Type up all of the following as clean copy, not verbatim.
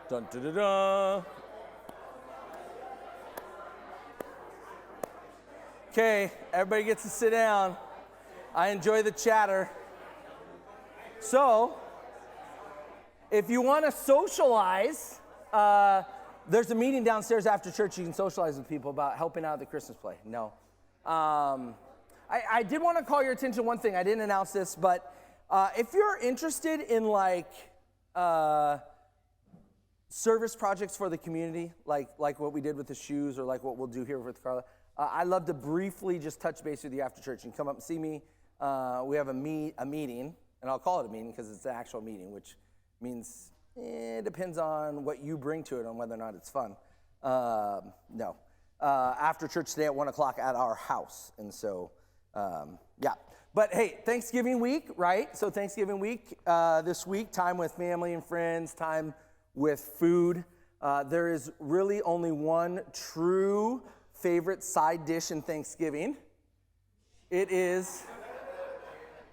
Dun, dun, dun, dun. Okay, everybody gets to sit down. I enjoy the chatter. So, if you want to socialize, there's a meeting downstairs after church. You can socialize with people about helping out at the Christmas play. No. I did want to call your attention to one thing. I didn't announce this, but if you're interested in service projects for the community, like what we did with the shoes or like what we'll do here with Carla, I'd love to briefly just touch base with you after church. You can come up and see me. We have a meeting, and I'll call it a meeting because it's an actual meeting, which means it depends on what you bring to it on whether or not it's fun. No. After church today at 1 o'clock at our house. And so, yeah. But hey, Thanksgiving week, right? So Thanksgiving week, this week, time with family and friends, time with food. There is really only one true favorite side dish in Thanksgiving. It is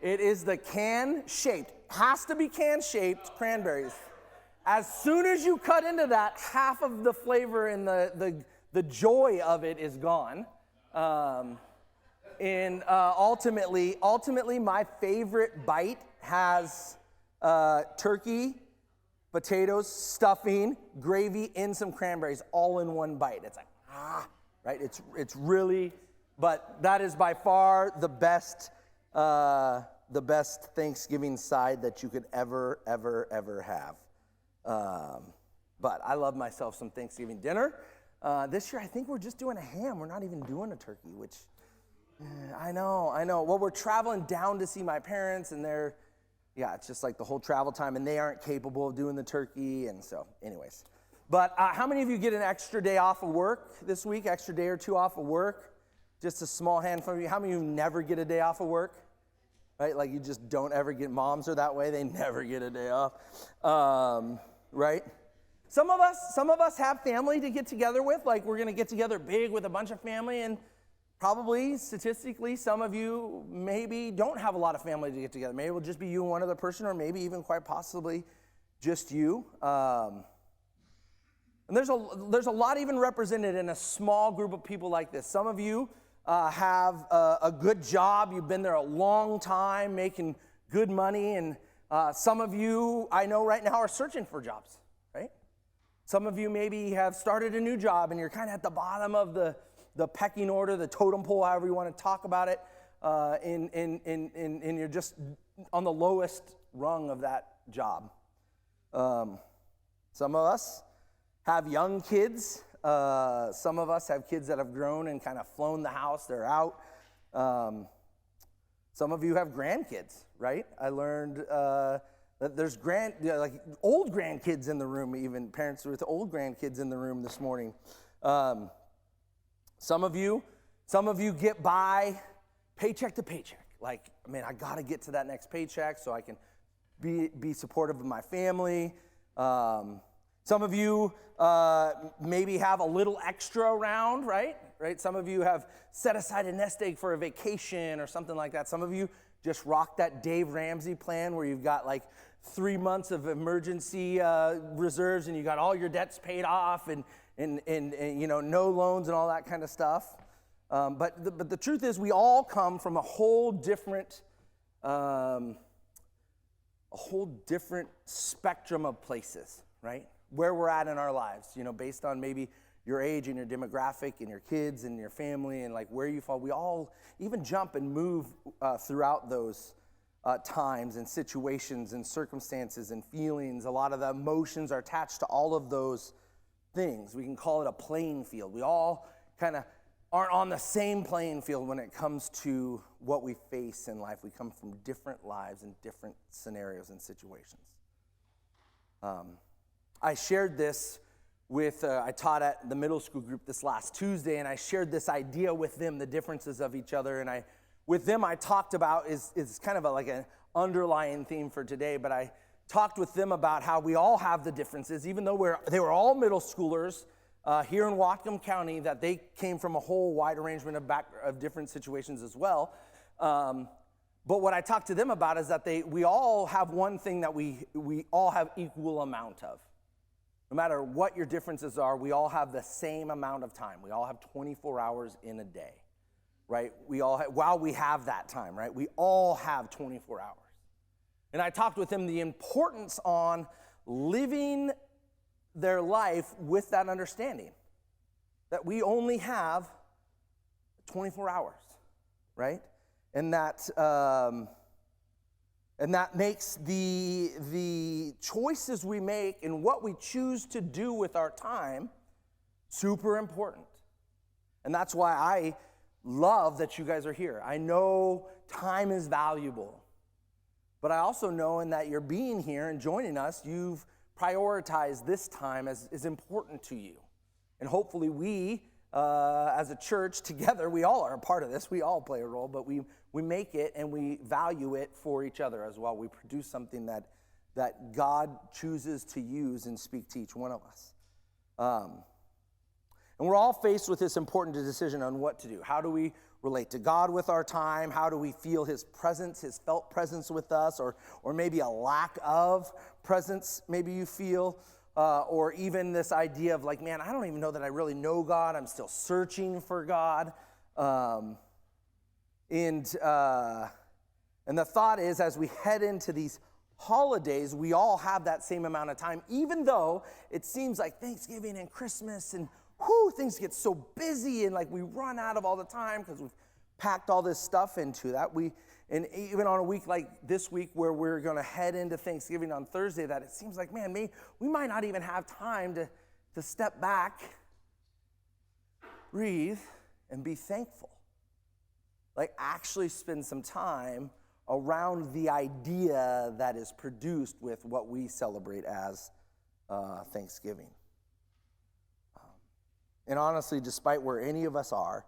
the can-shaped, has to be can-shaped cranberries. As soon as you cut into that, half of the flavor and the joy of it is gone. Ultimately, my favorite bite has turkey, potatoes, stuffing, gravy, and some cranberries all in one bite. It's like, right? It's really, but that is by far the best Thanksgiving side that you could ever have. But I love myself some Thanksgiving dinner. This year, I think we're just doing a ham. We're not even doing a turkey, which I know. Well, we're traveling down to see my parents, and it's just like the whole travel time, and they aren't capable of doing the turkey, and so anyways. But how many of you get an extra day off of work this week, extra day or two off of work? Just a small handful of you. How many of you never get a day off of work? Right, like you just don't ever get, moms are that way, they never get a day off, right? Some of us have family to get together with, like we're gonna get together big with a bunch of family, and probably statistically, some of you maybe don't have a lot of family to get together. Maybe it'll just be you and one other person, or maybe even quite possibly just you. And there's a lot even represented in a small group of people like this. Some of you have a good job. You've been there a long time, making good money, and some of you, I know right now, are searching for jobs, right? Some of you maybe have started a new job, and you're kind of at the bottom of the pecking order, the totem pole, however you want to talk about it, and you're just on the lowest rung of that job. Some of us have young kids. Some of us have kids that have grown and kind of flown the house. They're out. Some of you have grandkids, right? I learned that there's old grandkids in the room, even parents with old grandkids in the room this morning. Some of you get by paycheck to paycheck. Like, man, I got to get to that next paycheck so I can be supportive of my family. Some of you maybe have a little extra around, right? Some of you have set aside a nest egg for a vacation or something like that. Some of you just rock that Dave Ramsey plan where you've got like 3 months of emergency reserves, and you got all your debts paid off, and you know, no loans and all that kind of stuff. But the truth is, we all come from a whole different spectrum of places, right? Where we're at in our lives, you know, based on maybe your age and your demographic and your kids and your family and like where you fall. We all even jump and move throughout those times and situations and circumstances and feelings. A lot of the emotions are attached to all of those things. We can call it a playing field. We all kind of aren't on the same playing field when it comes to what we face in life. We come from different lives and different scenarios and situations. I shared this with, I taught at the middle school group this last Tuesday, and I shared this idea with them, the differences of each other, and with them I talked about, is kind of like an underlying theme for today, but I talked with them about how we all have the differences, even though they were all middle schoolers here in Whatcom County, that they came from a whole wide arrangement of different situations as well. But what I talked to them about is that we all have one thing that we all have equal amount of. No matter what your differences are, we all have the same amount of time. We all have 24 hours in a day, right? While we have that time, right? We all have 24 hours. And I talked with him the importance on living their life with that understanding that we only have 24 hours, right? And that makes the choices we make and what we choose to do with our time super important. And that's why I love that you guys are here. I know time is valuable, but I also know in that you're being here and joining us, you've prioritized this time as important to you. And hopefully we, as a church together, we all are a part of this. We all play a role, but we make it and we value it for each other as well. We produce something that God chooses to use and speak to each one of us. And we're all faced with this important decision on what to do. How do we relate to God with our time? How do we feel his presence, his felt presence with us, or maybe a lack of presence maybe you feel, or even this idea of like, man, I don't even know that I really know God. I'm still searching for God. And the thought is, as we head into these holidays, we all have that same amount of time, even though it seems like Thanksgiving and Christmas and things get so busy and like we run out of all the time because we've packed all this stuff into that. And even on a week like this week where we're going to head into Thanksgiving on Thursday, that it seems like, man, we might not even have time to step back, breathe, and be thankful. Like actually spend some time around the idea that is produced with what we celebrate as Thanksgiving. And honestly, despite where any of us are,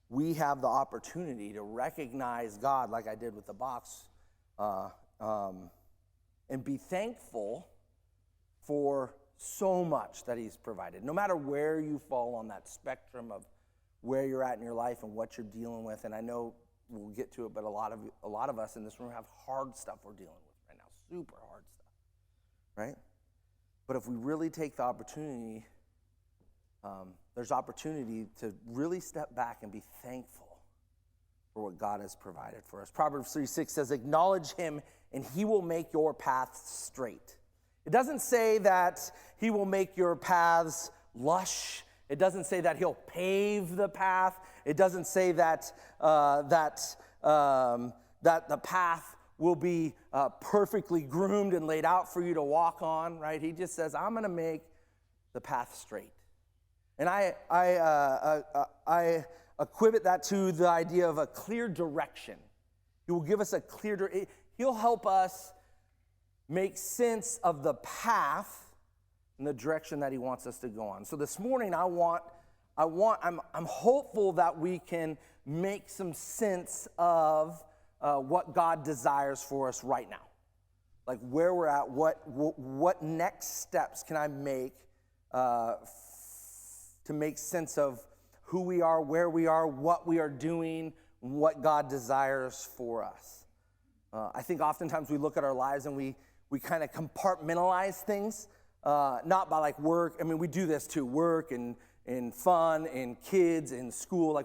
we have the opportunity to recognize God like I did with the box and be thankful for so much that he's provided. No matter where you fall on that spectrum of where you're at in your life and what you're dealing with, and I know we'll get to it, but a lot of us in this room have hard stuff we're dealing with right now, super hard stuff, right? But if we really take the opportunity, there's opportunity to really step back and be thankful for what God has provided for us. Proverbs 3:6 says, acknowledge him and he will make your paths straight. It doesn't say that he will make your paths lush. It doesn't say that he'll pave the path. It doesn't say that the path will be perfectly groomed and laid out for you to walk on, right? He just says, I'm going to make the path straight. And I equate that to the idea of a clear direction. He will give us a clear direction. He'll help us make sense of the path and the direction that he wants us to go on. So this morning, I'm hopeful that we can make some sense of what God desires for us right now. Like where we're at, what next steps can I make to make sense of who we are, where we are, what we are doing, what God desires for us. I think oftentimes we look at our lives and we kind of compartmentalize things, not by like work. I mean, we do this too, work and fun and kids and school,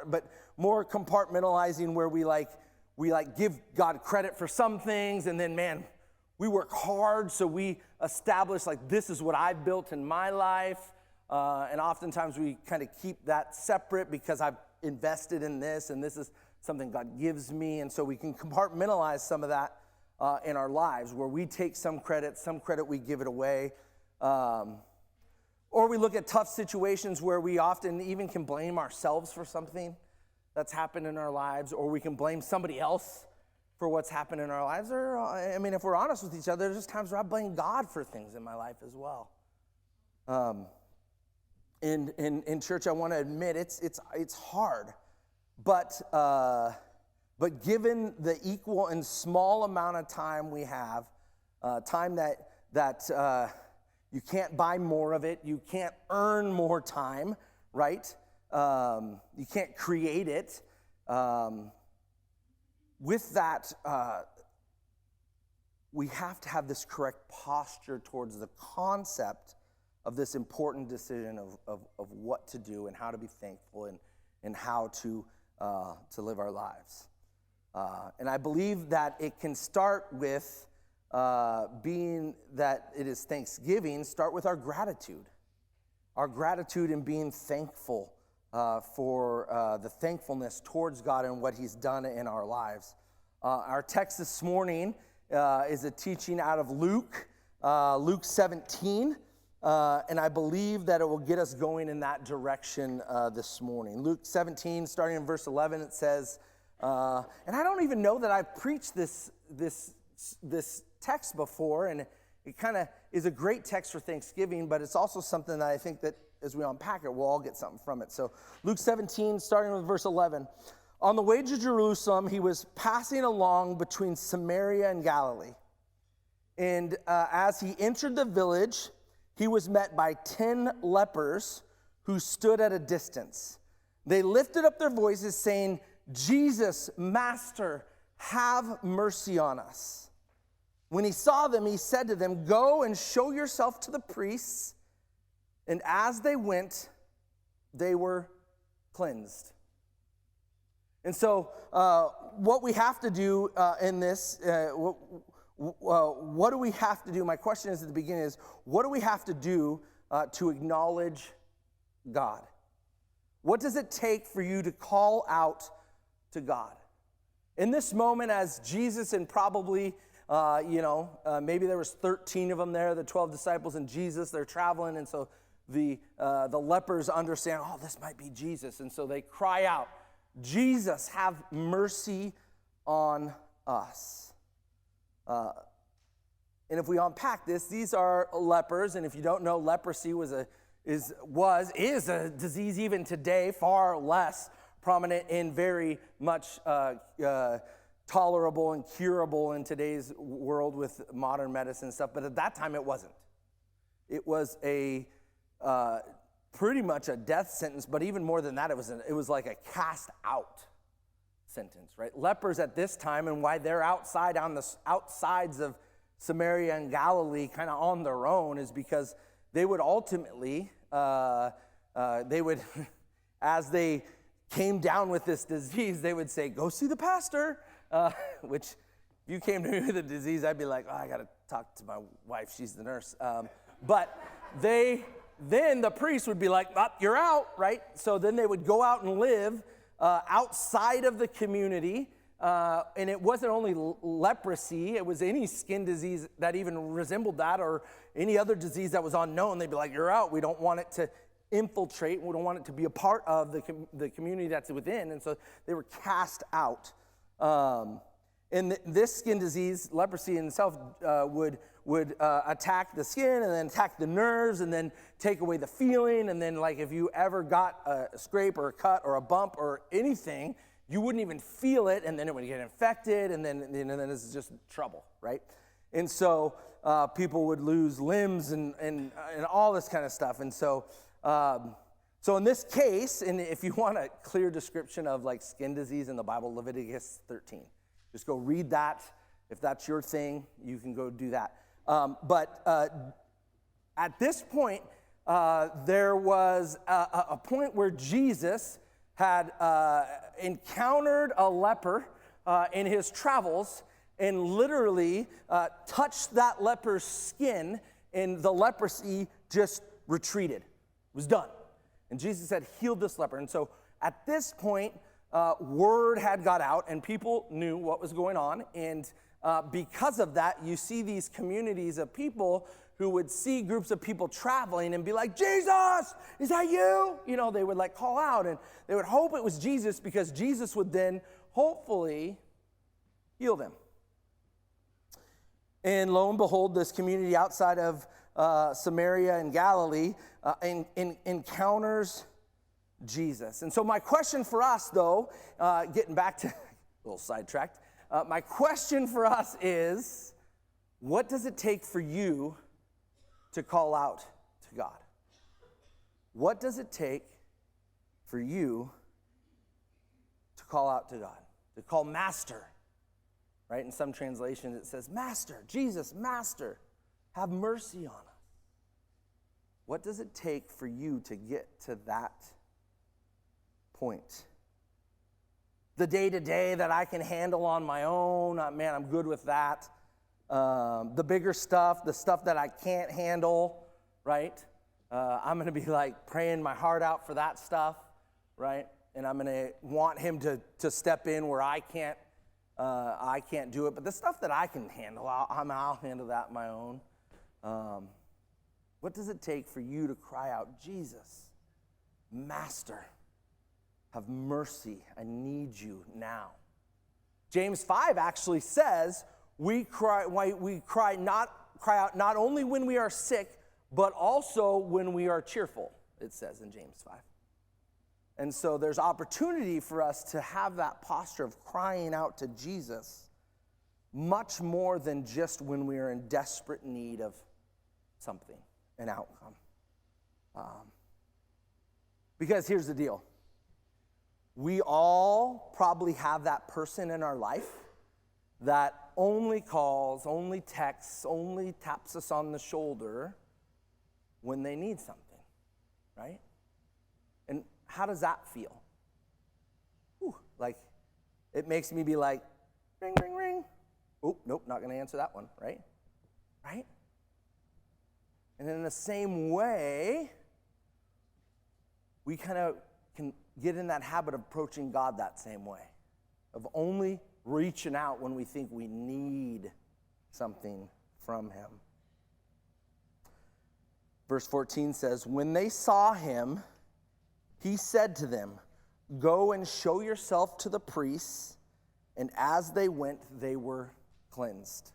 but more compartmentalizing where we give God credit for some things, and then, man, we work hard, so we establish like this is what I've built in my life. And oftentimes we kind of keep that separate because I've invested in this and this is something God gives me. And so we can compartmentalize some of that in our lives where we take some credit we give it away. Or we look at tough situations where we often even can blame ourselves for something that's happened in our lives, or we can blame somebody else for what's happened in our lives. Or, I mean, if we're honest with each other, there's times where I blame God for things in my life as well. In church, I want to admit it's hard, but given the equal and small amount of time we have, time that you can't buy more of it, you can't earn more time, right? You can't create it. With that, we have to have this correct posture towards the concept of this important decision of what to do and how to be thankful and how to live our lives. And I believe that it can start with being that it is Thanksgiving, start with our gratitude. Our gratitude in being thankful for the thankfulness towards God and what he's done in our lives. Our text this morning is a teaching out of Luke 17, and I believe that it will get us going in that direction this morning. Luke 17, starting in verse 11, it says, and I don't even know that I've preached this text before, and it kind of is a great text for Thanksgiving, but it's also something that I think that as we unpack it, we'll all get something from it. So Luke 17, starting with verse 11. On the way to Jerusalem, he was passing along between Samaria and Galilee. And as he entered the village, he was met by 10 lepers who stood at a distance. They lifted up their voices saying, Jesus, Master, have mercy on us. When he saw them, he said to them, go and show yourself to the priests. And as they went, they were cleansed. And so what we have to do in this, what do we have to do? My question is at the beginning is, what do we have to do to acknowledge God? What does it take for you to call out to God? In this moment, as Jesus and probably, maybe there was 13 of them there, the 12 disciples and Jesus, they're traveling, and so the lepers understand, oh, this might be Jesus, and so they cry out, Jesus, have mercy on us. And if we unpack this, these are lepers, and if you don't know, leprosy is a disease even today, far less prominent and very much tolerable and curable in today's world with modern medicine and stuff. But at that time, it wasn't. It was pretty much a death sentence, but even more than that, it was like a cast out sentence, right? Lepers at this time, and why they're outside on the outsides of Samaria and Galilee, kind of on their own, is because they would ultimately, as they came down with this disease, they would say, go see the pastor, which if you came to me with a disease, I'd be like, oh, I got to talk to my wife, she's the nurse. But then the priest would be like, oh, you're out, right? So then they would go out and live outside of the community, and it wasn't only leprosy, it was any skin disease that even resembled that, or any other disease that was unknown. They'd be like, you're out, we don't want it to infiltrate, we don't want it to be a part of the community that's within, and so they were cast out. And this skin disease, leprosy in itself, would attack the skin and then attack the nerves and then take away the feeling. And then, like, if you ever got a scrape or a cut or a bump or anything, you wouldn't even feel it, and then it would get infected, and then it's just trouble, right? And so people would lose limbs and all this kind of stuff. And so in this case, and if you want a clear description of like skin disease in the Bible, Leviticus 13. Just go read that. If that's your thing, you can go do that. But at this point, there was a point where Jesus had encountered a leper in his travels and literally touched that leper's skin, and the leprosy just retreated. It was done. And Jesus had healed this leper. And so at this point, word had got out, and people knew what was going on. And because of that, you see these communities of people who would see groups of people traveling and be like, Jesus, is that you? You know, they would like call out, and they would hope it was Jesus, because Jesus would then hopefully heal them. And lo and behold, this community outside of Samaria and Galilee encounters Jesus. And so my question for us, though, getting back to a little sidetracked, my question for us is, what does it take for you to call out to God? What does it take for you to call out to God? To call Master, right? In some translations it says, Master, Jesus, Master, have mercy on us. What does it take for you to get to that point? The day-to-day that I can handle on my own, man, I'm good with that. The bigger stuff, the stuff that I can't handle, right? I'm going to be like praying my heart out for that stuff, right? And I'm going to want him to step in where I can't do it. But the stuff that I can handle, I'll handle that on my own. What does it take for you to cry out, Jesus, Master, have mercy, I need you now? James 5 actually says we cry out not only when we are sick, but also when we are cheerful, it says in James 5. And so there's opportunity for us to have that posture of crying out to Jesus much more than just when we are in desperate need of something, an outcome. Because here's the deal. We all probably have that person in our life that only calls, only texts, only taps us on the shoulder when they need something, right? And how does that feel? Whew, like, it makes me be like, ring, ring, ring. Oh, nope, not going to answer that one, right? Right? And in the same way, we kind of can get in that habit of approaching God that same way, of only reaching out when we think we need something from him. Verse 14 says, when they saw him, he said to them, go and show yourself to the priests. And as they went, they were cleansed.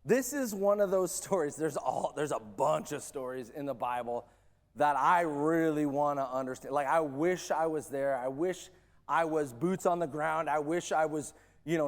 This is one of those stories. There's a bunch of stories in the Bible that I really want to understand. Like, I wish I was there. I wish I was boots on the ground. I wish I was,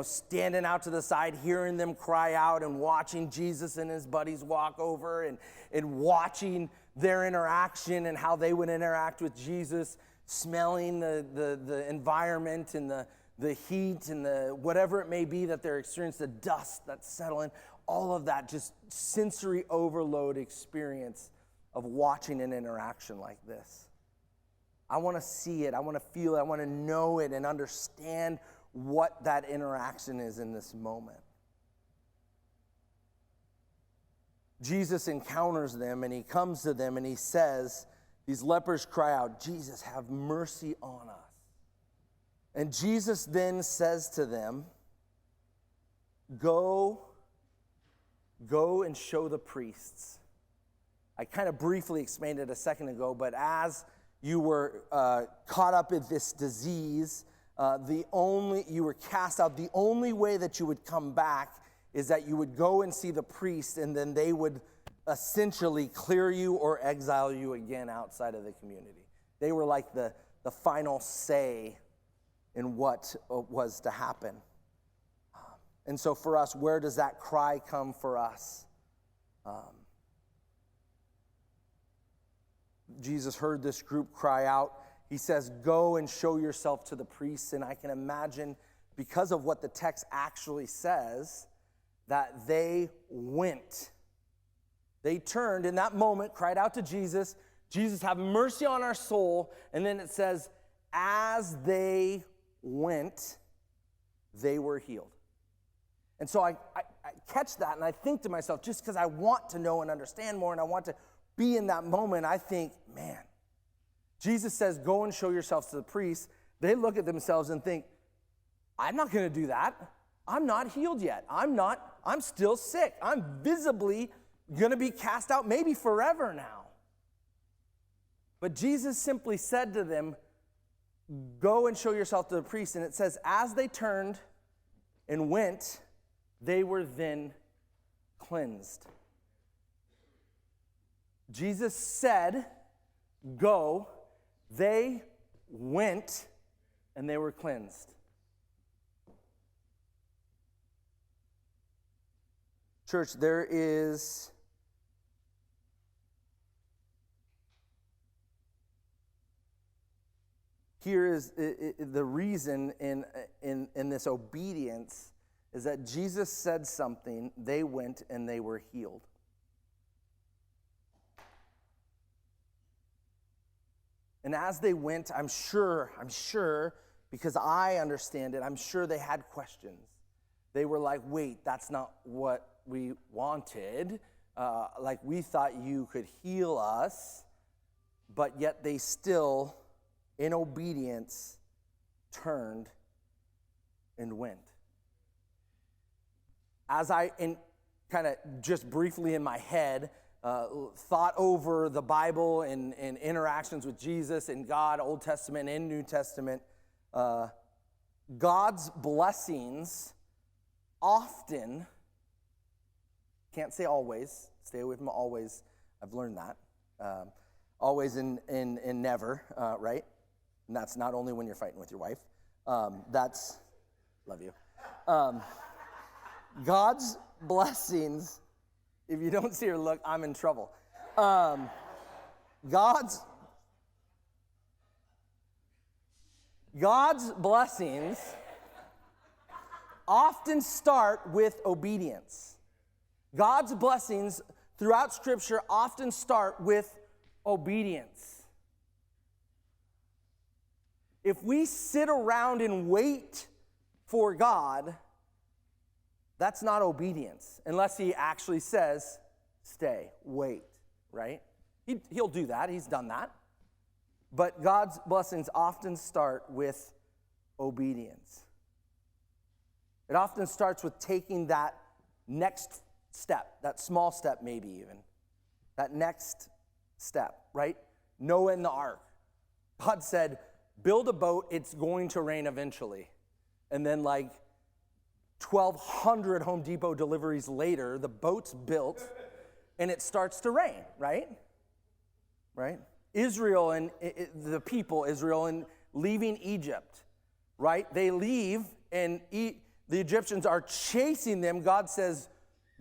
standing out to the side, hearing them cry out and watching Jesus and his buddies walk over and watching their interaction and how they would interact with Jesus, smelling the environment and the heat and the whatever it may be that they're experiencing, the dust that's settling, all of that just sensory overload experience of watching an interaction like this. I want to see it. I want to feel it. I want to know it and understand what that interaction is in this moment. Jesus encounters them and he comes to them and he says, these lepers cry out, Jesus, have mercy on us. And Jesus then says to them, go and show the priests. I kind of briefly explained it a second ago, but as you were caught up in this disease, you were cast out. The only way that you would come back is that you would go and see the priest, and then they would essentially clear you or exile you again outside of the community. They were like the final say in what was to happen. And so for us, where does that cry come for us? Jesus heard this group cry out. He says, go and show yourself to the priests. And I can imagine, because of what the text actually says, that they went. They turned in that moment, cried out to Jesus, Jesus, have mercy on our soul. And then it says, as they went, they were healed. And so I catch that and I think to myself, just because I want to know and understand more and I want to be in that moment, I think, man, Jesus says, go and show yourselves to the priests. They look at themselves and think, I'm not going to do that. I'm not healed yet. I'm still sick. I'm visibly going to be cast out, maybe forever now. But Jesus simply said to them, go and show yourself to the priests. And it says, as they turned and went, they were then cleansed. Jesus said, go. They went, and they were cleansed. Church, there is here is the reason in this obedience is that Jesus said something, they went, and they were healed. And as they went, I'm sure, because I understand it, I'm sure they had questions. They were like, wait, that's not what we wanted. Like, we thought you could heal us, but yet they still, in obedience, turned and went. As I, kind of just briefly in my head, thought over the Bible and interactions with Jesus and God, Old Testament and New Testament, God's blessings often, can't say always, stay away from always, I've learned that, always and never, right? And that's not only when you're fighting with your wife, that's, love you. God's blessings, if you don't see her look, I'm in trouble. God's blessings often start with obedience. God's blessings throughout Scripture often start with obedience. If we sit around and wait for God, that's not obedience, unless he actually says, stay, wait, right? He'll do that. He's done that. But God's blessings often start with obedience. It often starts with taking that next step, that small step maybe even, that next step, right? Noah and the ark. God said, build a boat, it's going to rain eventually. And then 1,200 Home Depot deliveries later, the boat's built and it starts to rain, right? Right? Israel and the people, Israel, and leaving Egypt, right? They leave and the Egyptians are chasing them. God says,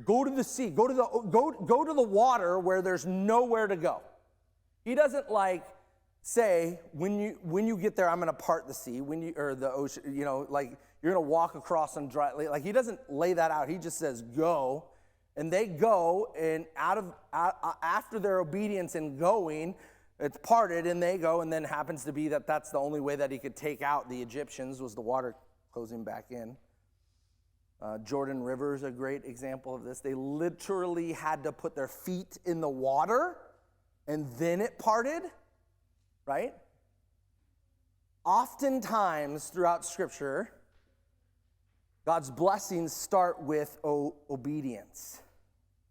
go to the sea, go to the water where there's nowhere to go. He doesn't say, when you get there, I'm going to part the sea, or the ocean, you're going to walk across on dry, he doesn't lay that out. He just says, go. And they go, and after their obedience in going, it's parted, and they go, and then happens to be that's the only way that he could take out the Egyptians was the water closing back in. Jordan River is a great example of this. They literally had to put their feet in the water, and then it parted, right? Oftentimes throughout Scripture, God's blessings start with obedience.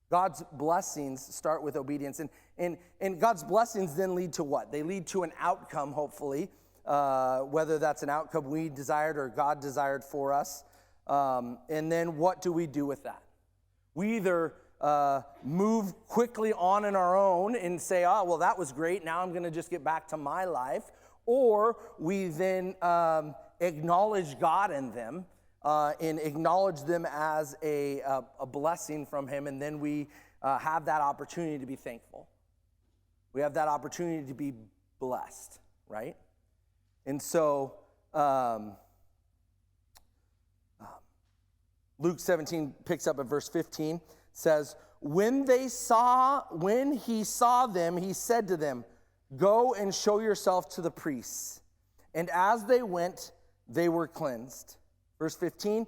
God's blessings start with obedience. And God's blessings then lead to what? They lead to an outcome, hopefully, whether that's an outcome we desired or God desired for us. And then what do we do with that? We either move quickly on our own and say, oh, well, that was great. Now I'm going to just get back to my life. Or we then acknowledge God in them and acknowledge them as a blessing from him. And then we have that opportunity to be thankful. We have that opportunity to be blessed, right? And so Luke 17 picks up at verse 15, says, when he saw them, he said to them, go and show yourself to the priests. And as they went, they were cleansed. Verse 15,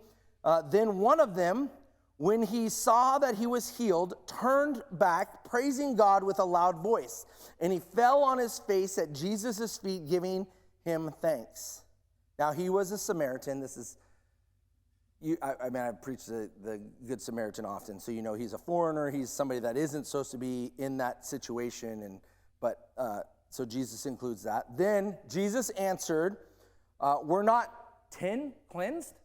then one of them, when he saw that he was healed, turned back, praising God with a loud voice. And he fell on his face at Jesus' feet, giving him thanks. Now he was a Samaritan. This is, I preach the Good Samaritan often, so he's a foreigner. He's somebody that isn't supposed to be in that situation, so Jesus includes that. Then Jesus answered, we're not 10 cleansed?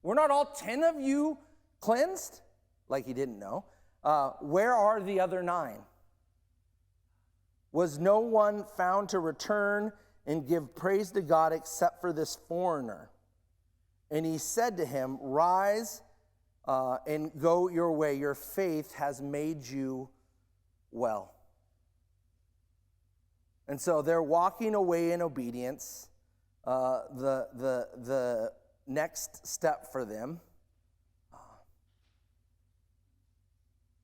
We're not all 10 of you cleansed? Like he didn't know. Where are the other 9? Was no one found to return and give praise to God except for this foreigner? And he said to him, rise and go your way. Your faith has made you well. And so they're walking away in obedience. The next step for them.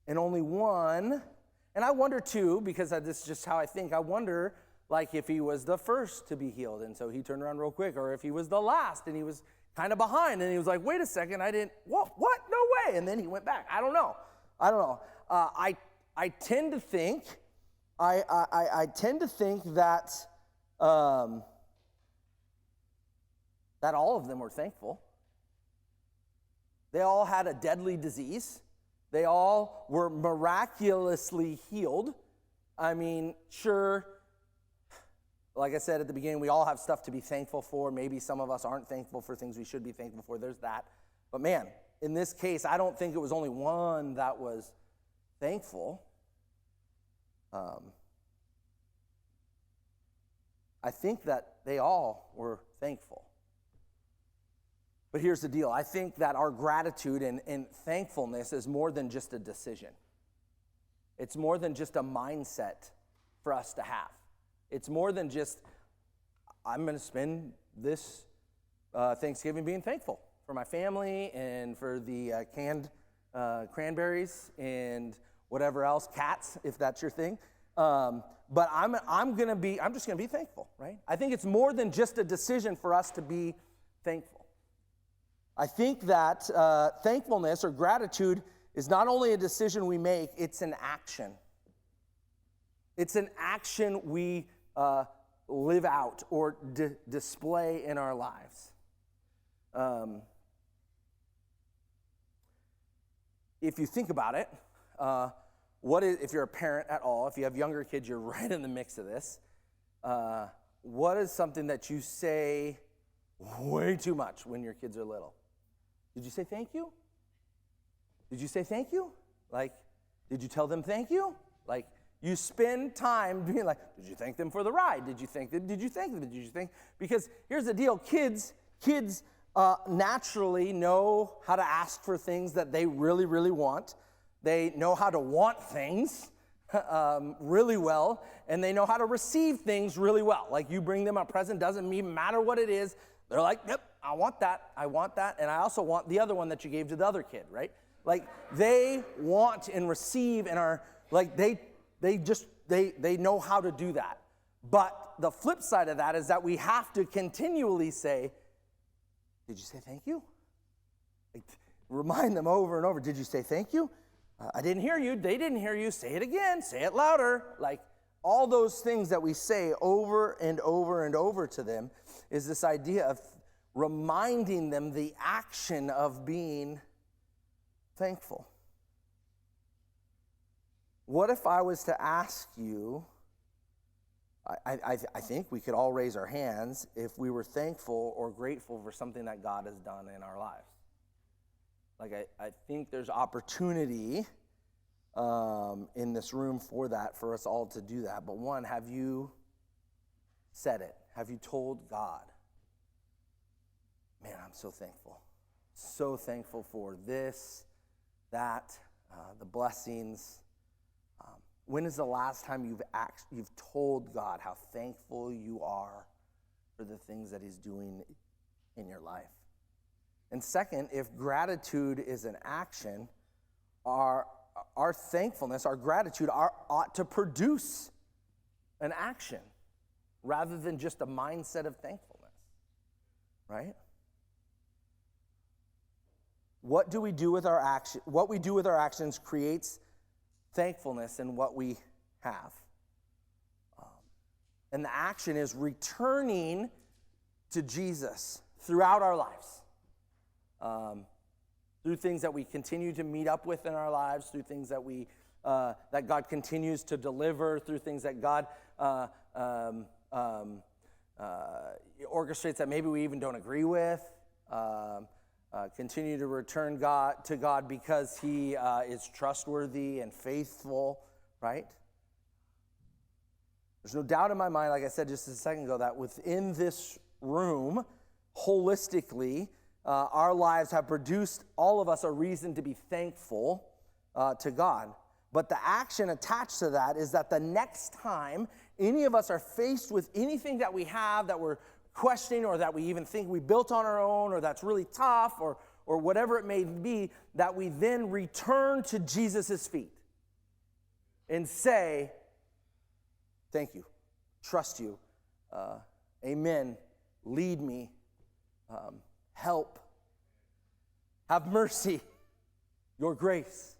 And only one, and I wonder too, because this is just how I think, I wonder like if he was the first to be healed, and so he turned around real quick, or if he was the last and he was kind of behind, and he was like, wait a second, I didn't, what, no way, and then he went back. I don't know. I tend to think, I tend to think that all of them were thankful. They all had a deadly disease. They all were miraculously healed. I mean, sure, like I said at the beginning, we all have stuff to be thankful for. Maybe some of us aren't thankful for things we should be thankful for. There's that. But man, in this case, I don't think it was only one that was thankful. I think that they all were thankful. But here's the deal. I think that our gratitude and thankfulness is more than just a decision. It's more than just a mindset for us to have. It's more than just, I'm going to spend this Thanksgiving being thankful for my family and for the canned cranberries and whatever else, cats, if that's your thing. But I'm just going to be thankful, right? I think it's more than just a decision for us to be thankful. I think that thankfulness or gratitude is not only a decision we make, it's an action. It's an action we live out or display in our lives. If you think about it, if you're a parent at all, if you have younger kids, you're right in the mix of this. What is something that you say way too much when your kids are little? Did you say thank you? Did you say thank you? Like, did you tell them thank you? Like, you spend time being like, did you thank them for the ride? Did you thank them? Did you thank them? Did you thank? Because here's the deal. Kids naturally know how to ask for things that they really, really want. They know how to want things really well, and they know how to receive things really well. Like, you bring them a present, doesn't even matter what it is. They're like, yep, I want that, and I also want the other one that you gave to the other kid, right? Like, they want and receive and are, like, they know how to do that. But the flip side of that is that we have to continually say, did you say thank you? Like, remind them over and over, did you say thank you? I didn't hear you. They didn't hear you. Say it again. Say it louder. Like, all those things that we say over and over and over to them is this idea of reminding them the action of being thankful. What if I was to ask you, I think we could all raise our hands if we were thankful or grateful for something that God has done in our lives. Like, I think there's opportunity in this room for that, for us all to do that. But one, have you said it? Have you told God, man, I'm so thankful. So thankful for this, that, the blessings. When is the last time you've told God how thankful you are for the things that he's doing in your life? And second, if gratitude is an action, our thankfulness, our gratitude ought to produce an action rather than just a mindset of thankfulness, right? What do we do with our action? What we do with our actions creates thankfulness in what we have. And the action is returning to Jesus throughout our lives. Through things that we continue to meet up with in our lives, through things that that God continues to deliver, through things that God orchestrates that maybe we even don't agree with. Continue to return to God because he is trustworthy and faithful, right? There's no doubt in my mind, like I said just a second ago, that within this room, holistically, our lives have produced all of us a reason to be thankful to God. But the action attached to that is that the next time any of us are faced with anything that we have that we're questioning or that we even think we built on our own or that's really tough or whatever it may be, that we then return to Jesus' feet and say, thank you. trust you. Amen. Lead me. Help. Have mercy. Your grace.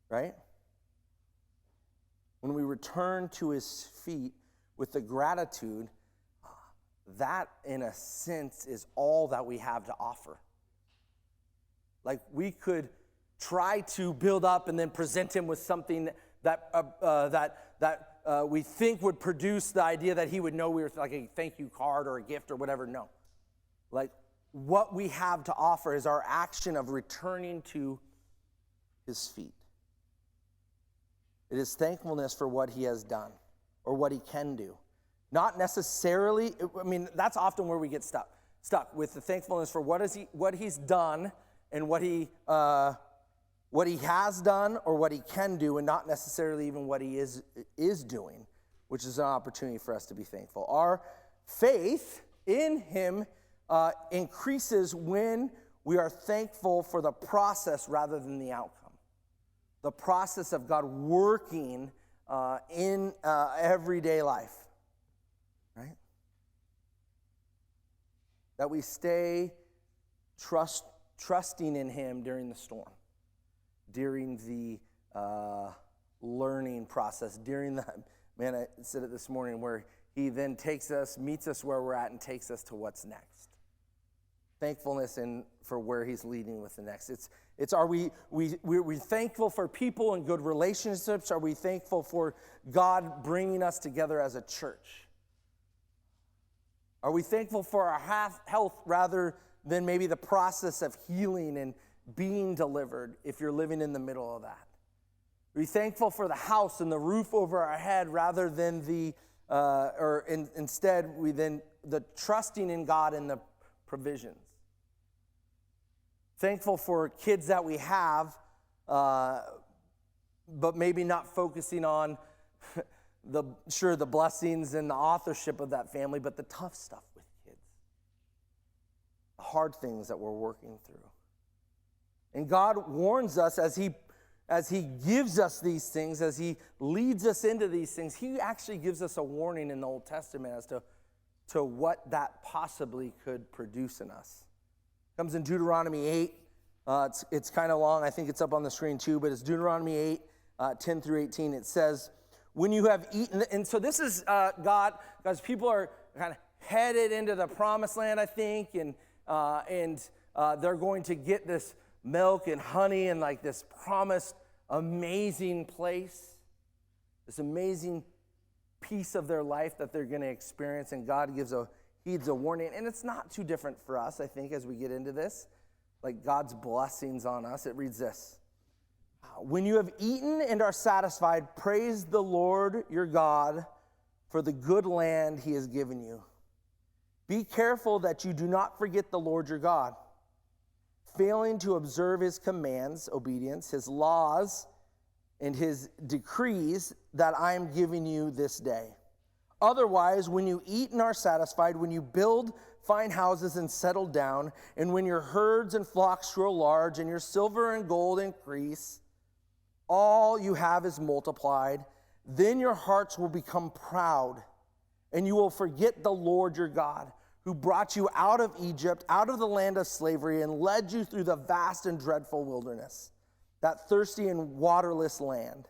Right? When we return to his feet with the gratitude, that in a sense is all that we have to offer. Like we could try to build up and then present him with something that we think would produce the idea that he would know we were like a thank you card or a gift or whatever. No. Like what we have to offer is our action of returning to his feet. It is thankfulness for what he has done or what he can do. Not necessarily, that's often where we get stuck with the thankfulness for what he's done and what he has done or what he can do, and not necessarily even what he is doing, which is an opportunity for us to be thankful. Our faith in him increases when we are thankful for the process rather than the outcome. The process of God working in everyday life, right? That we stay trusting in him during the storm, during the learning process, during the, man, I said it this morning, where he then meets us where we're at and takes us to what's next. Thankfulness for where he's leading with the next. Are we thankful for people and good relationships? Are we thankful for God bringing us together as a church? Are we thankful for our health rather than maybe the process of healing and being delivered if you're living in the middle of that? Are we thankful for the house and the roof over our head rather than instead the trusting in God and the provisions? Thankful for kids that we have, but maybe not focusing on the blessings and the authorship of that family, but the tough stuff with kids, the hard things that we're working through. And God warns us as he gives us these things, as he leads us into these things, he actually gives us a warning in the Old Testament as to what that possibly could produce in us. Comes in Deuteronomy 8. It's kind of long. I think it's up on the screen too, but it's Deuteronomy 8, 10 through 18. It says, when you have eaten, and so this is God's people are kind of headed into the promised land, I think, and they're going to get this milk and honey and like this promised amazing place, this amazing piece of their life that they're going to experience, and God heeds a warning. And it's not too different for us, I think, as we get into this, like God's blessings on us. It reads this: when you have eaten and are satisfied, praise the Lord your God for the good land he has given you. Be careful that you do not forget the Lord your God, failing to observe his commands, obedience, his laws, and his decrees that I am giving you this day. Otherwise, when you eat and are satisfied, when you build fine houses and settle down, and when your herds and flocks grow large, and your silver and gold increase, all you have is multiplied, then your hearts will become proud, and you will forget the Lord your God, who brought you out of Egypt, out of the land of slavery, and led you through the vast and dreadful wilderness, that thirsty and waterless land,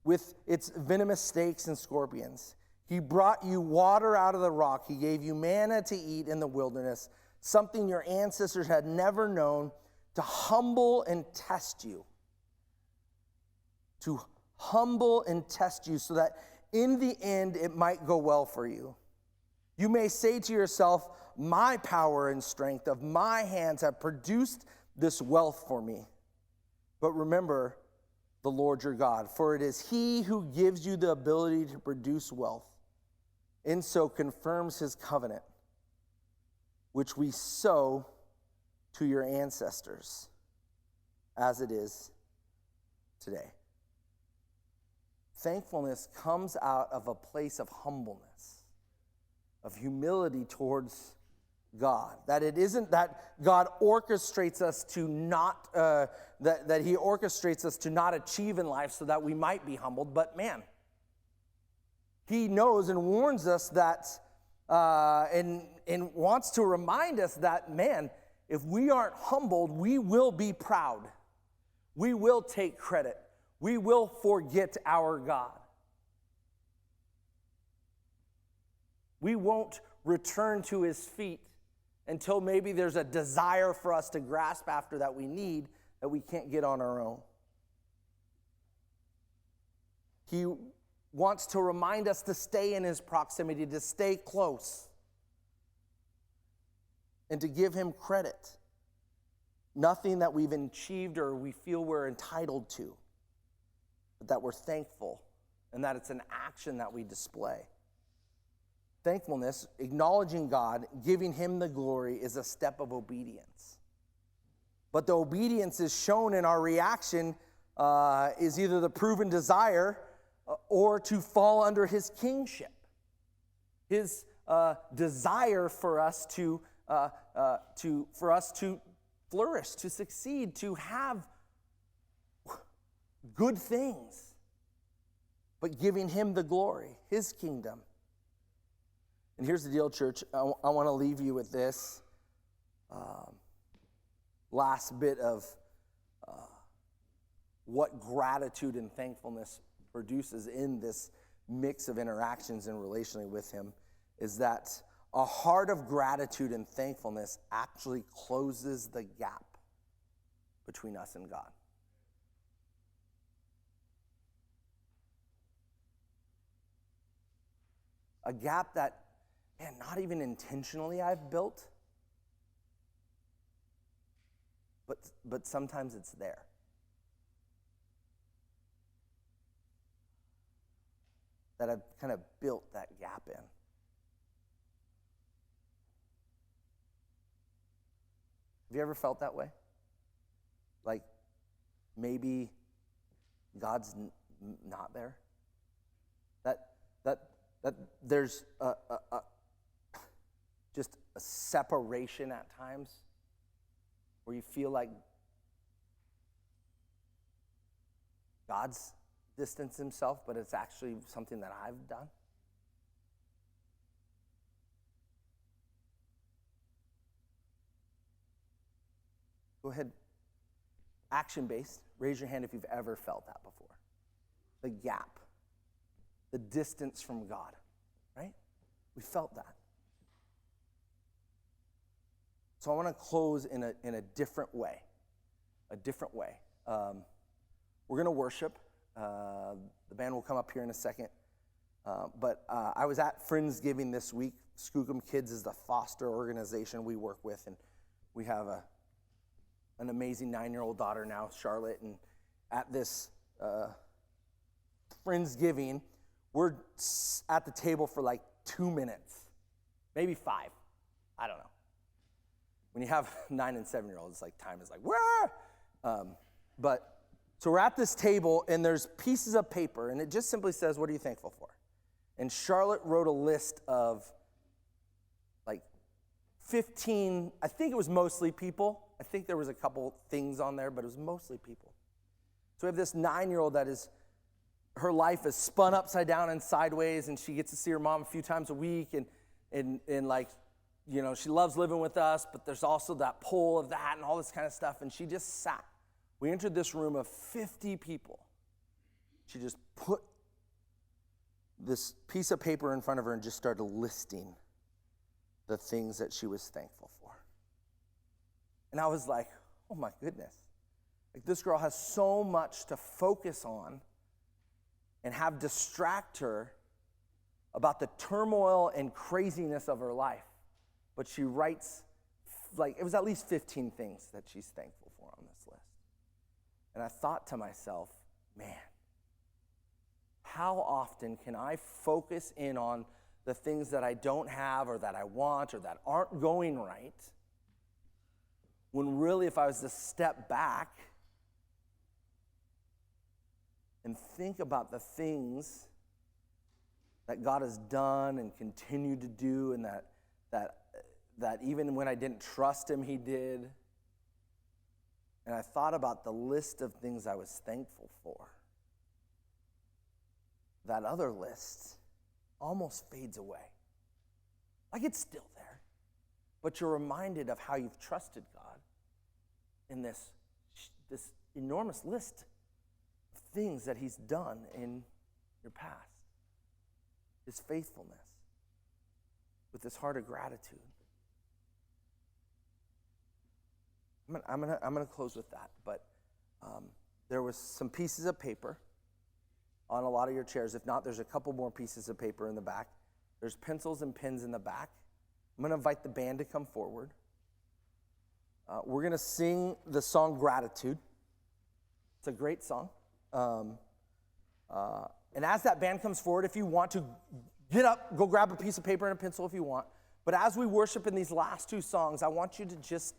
with its venomous snakes and scorpions. He brought you water out of the rock. He gave you manna to eat in the wilderness, something your ancestors had never known, to humble and test you. To humble and test you so that in the end it might go well for you. You may say to yourself, my power and strength of my hands have produced this wealth for me. But remember the Lord your God, for it is he who gives you the ability to produce wealth, and so confirms his covenant, which we sow to your ancestors, as it is today. Thankfulness comes out of a place of humbleness, of humility towards God. That it isn't that God orchestrates us to not, that he orchestrates us to not achieve in life so that we might be humbled, but man, he knows and warns us that, and wants to remind us that, man, if we aren't humbled, we will be proud. We will take credit. We will forget our God. We won't return to his feet until maybe there's a desire for us to grasp after that we need that we can't get on our own. He wants to remind us to stay in his proximity, to stay close, and to give him credit. Nothing that we've achieved or we feel we're entitled to, but that we're thankful and that it's an action that we display. Thankfulness, acknowledging God, giving him the glory, is a step of obedience. But the obedience is shown in our reaction, is either the proven desire or to fall under his kingship. His desire for us to flourish, to succeed, to have good things, but giving him the glory, his kingdom. And here's the deal, church. I want to leave you with this last bit of what gratitude and thankfulness produces in this mix of interactions and relationally with him, is that a heart of gratitude and thankfulness actually closes the gap between us and God. A gap that, man, not even intentionally I've built, but sometimes it's there. That I've kind of built that gap in. Have you ever felt that way? Like maybe God's not there? That there's just a separation at times where you feel like God's distanced himself, but it's actually something that I've done? Go ahead, action-based. Raise your hand if you've ever felt that before. The gap, the distance from God, right? We felt that. So I want to close in a different way. We're going to worship. The band will come up here in a second. But I was at Friendsgiving this week. Skookum Kids is the foster organization we work with, and we have an amazing 9-year-old daughter now, Charlotte, and at this Friendsgiving, we're at the table for like 2 minutes, maybe 5. I don't know. When you have 9 and 7-year-olds, it's like time is like, where? So we're at this table, and there's pieces of paper, and it just simply says, what are you thankful for? And Charlotte wrote a list of like 15, I think it was mostly people. I think there was a couple things on there, but it was mostly people. So we have this 9-year-old that is, her life is spun upside down and sideways, and she gets to see her mom a few times a week, and like, you know, she loves living with us, but there's also that pull of that and all this kind of stuff, and she just sat. We entered this room of 50 people. She just put this piece of paper in front of her and just started listing the things that she was thankful for. And I was like, oh my goodness. Like, this girl has so much to focus on and have distract her about the turmoil and craziness of her life. But she writes, like, it was at least 15 things that she's thankful for on this list. And I thought to myself, man, how often can I focus in on the things that I don't have or that I want or that aren't going right, when really if I was to step back and think about the things that God has done and continued to do, and that even when I didn't trust him, he did. And I thought about the list of things I was thankful for. That other list almost fades away. Like it's still there, but you're reminded of how you've trusted God in this enormous list of things that he's done in your past. His faithfulness with this heart of gratitude. I'm gonna close with that, but there was some pieces of paper on a lot of your chairs. If not, there's a couple more pieces of paper in the back. There's pencils and pens in the back. I'm gonna invite the band to come forward. We're gonna sing the song Gratitude. It's a great song. And as that band comes forward, if you want to get up, go grab a piece of paper and a pencil if you want. But as we worship in these last two songs, I want you to just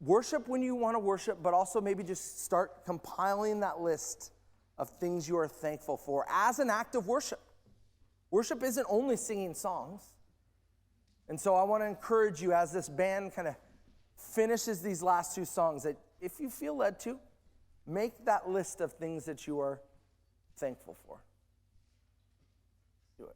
worship when you want to worship, but also maybe just start compiling that list of things you are thankful for as an act of worship. Worship isn't only singing songs. And so I want to encourage you as this band kind of finishes these last two songs that if you feel led to, make that list of things that you are thankful for.